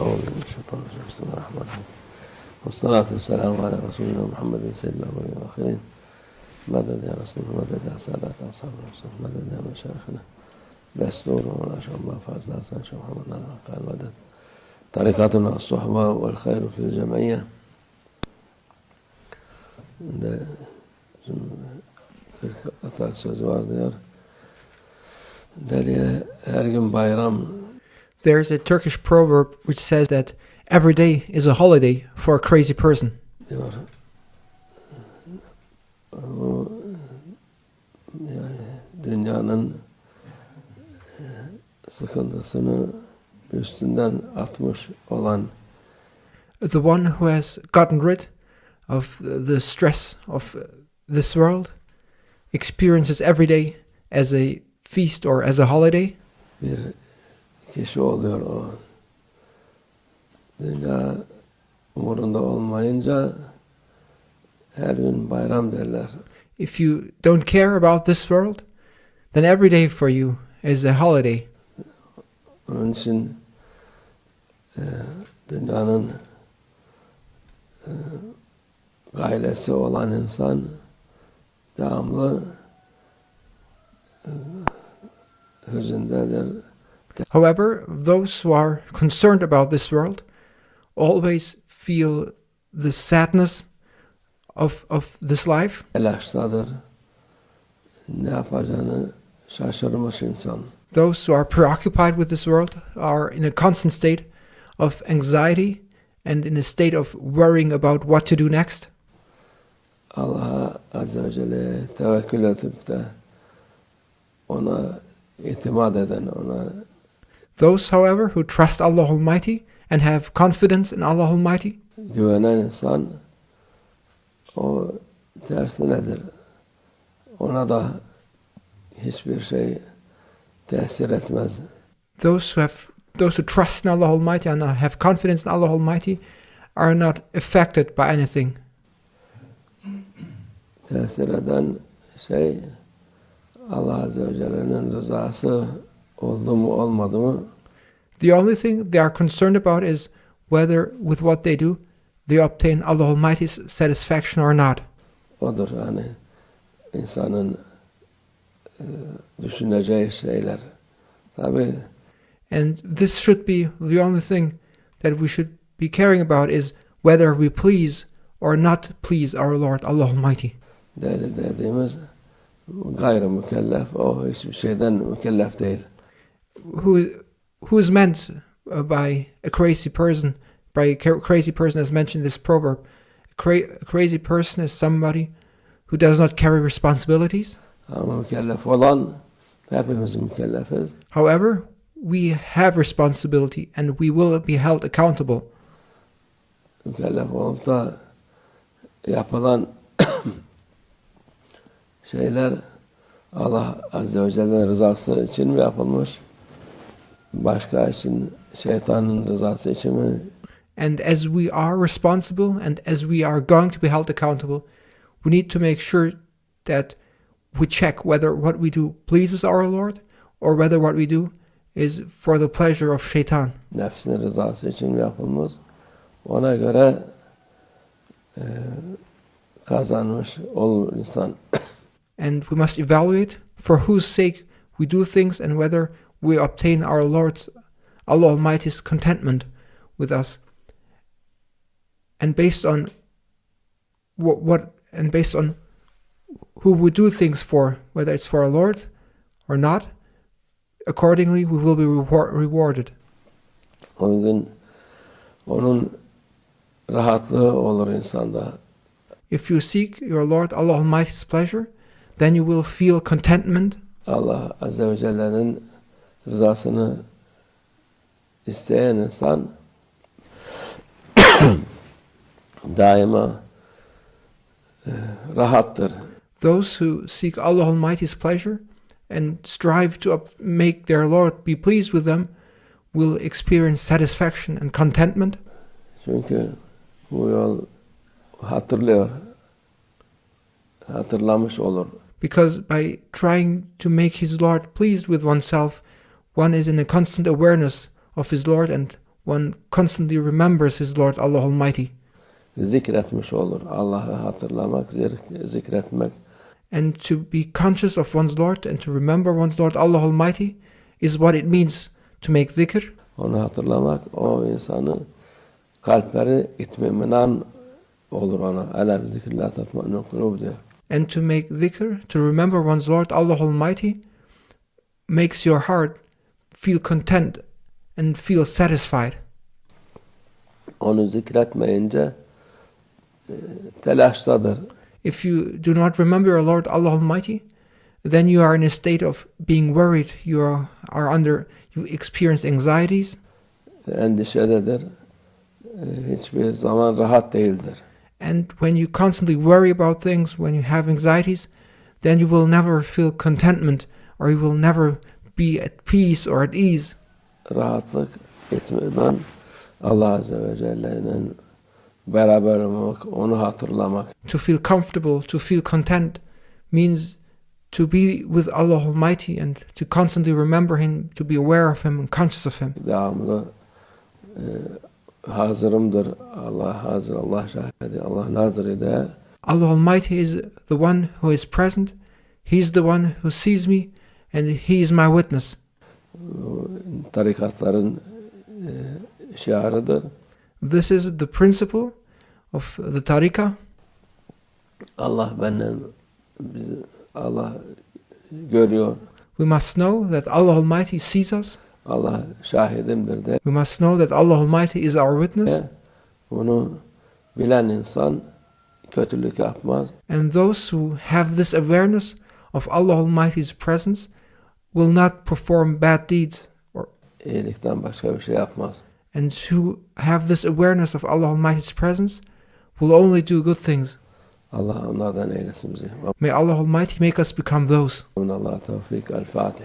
أعوذ بالله من الشيطان الرجيم بسم الله الرحمن الرحيم والصلاة والسلام على رسولنا محمد سيد الأولين والآخرين مدد يا رسول مدد يا سادات أصحاب الرسول مدد يا مشايخنا دستور ولا شاء الله فاز حسن شيخ محمد قال مدد طريقتنا الصحبة والخير في الجمعية Atak sözü var diyor. Deliye her gün bayram. There's a Turkish proverb which says that every day is a holiday for a crazy person. Diyor. Bu dünyanın sıkıntısını üstünden atmış olan, The one who has gotten rid of the stress of this world experiences every day as a feast or as a holiday. Bir kişi oluyor o. Dünya umurunda olmayınca her gün bayram derler. If you don't care about this world, then every day for you is a holiday. Onun için dünyanın gailesi olan insan devamlı hüzündedir. However, those who are concerned about this world always feel the sadness of this life. Telaştadır. Ne yapacağını şaşırmış insan. Those who are preoccupied with this world are in a constant state of anxiety and in a state of worrying about what to do next. Allah'a Azzevajal'e tevekkül edip de ona itimat eden, ona Those, however, who trust Allah Almighty and have confidence in Allah Almighty, güvenen insan o tersinedir. Ona da hiçbir şey tesir etmez. those who trust in Allah Almighty and have confidence in Allah Almighty are not affected by anything. Tesir eden şey Allah Azze ve Celle'nin rızası oldu mu olmadı mı? The only thing they are concerned about is whether with what they do they obtain Allah Almighty's satisfaction or not. Odur hani insanın düşüneceği şeyler. Tabii And this should be the only thing that we should be caring about is whether we please or not please our Lord Allah Almighty. deli dediğimiz gayrimükellef, o hiçbir şeyden mükellef değil. Who is meant by a crazy person? By a crazy person, as mentioned in this proverb, a crazy person is somebody who does not carry responsibilities. Ama mükellef olan, hepimiz mükellefiz. However, we have responsibility and we will be held accountable. Mükellef olup da yapılan şeyler Allah Azze ve Celle'nin rızası için mi yapılmış? Başka için, şeytanın rızası için mi? And as we are responsible and as we are going to be held accountable, we need to make sure that we check whether what we do pleases our Lord or whether what we do is for the pleasure of shaitan. Nefsinin rızası için mi yapılmış? Ona göre kazanmış olur insan. And we must evaluate for whose sake we do things and whether we obtain our Lord's, Allah Almighty's contentment with us. And based on based on who we do things for, whether it's for our Lord or not, accordingly we will be rewarded. O gün onun rahatlığı olur insanda. If you seek your Lord Allah Almighty's pleasure, then you will feel contentment. Allah Azze ve Celle'nin rızasını isteyen insan daima rahattır. Those who seek Allah Almighty's pleasure and strive to make their Lord be pleased with them will experience satisfaction and contentment. Çünkü bu yol hatırlamış olur. Because by trying to make his Lord pleased with oneself, one is in a constant awareness of his Lord and one constantly remembers his Lord Allah Almighty. Zikretmiş olur. Allah'ı hatırlamak, zikretmek. And to be conscious of one's Lord and to remember one's Lord Allah Almighty is what it means to make dhikr. Onu hatırlamak o insanı kalpleri itminan olur ona. Ala bi zikrillah tatma'innul kulub diyor. And to make dhikr, to remember one's Lord Allah Almighty, makes your heart feel content and feel satisfied. Onu zikretmeyince telaştadır. If you do not remember your Lord Allah Almighty, then you are in a state of being worried. You experience anxieties. Endişededir. Hiçbir zaman rahat değildir. And when you constantly worry about things, when you have anxieties, then you will never feel contentment, or you will never be at peace or at ease. Rahatlık, itminan, Allah Azze ve Celle'yle beraber olmak, onu hatırlamak. To feel comfortable, to feel content, means to be with Allah Almighty and to constantly remember Him, to be aware of Him and conscious of Him. Devamlı hazırımdır. Allah hazır, Allah şahidi, Allah nazıride. Allah Almighty is the one who is present. He is the one who sees me and He is my witness. Tarikatların şiarıdır. This is the principle of the tariqah. Allah benden, Allah görüyor. We must know that Allah Almighty sees us. Allah şahidimdir de. We must know that Allah Almighty is our witness. Bunu bilen insan kötülük yapmaz. And those who have this awareness of Allah Almighty's presence will not perform bad deeds. İyilikten başka bir şey yapmaz. And who have this awareness of Allah Almighty's presence will only do good things. Allah onlardan eylesin bizi. May Allah Almighty make us become those. Allah tevfik. Al-Fatih.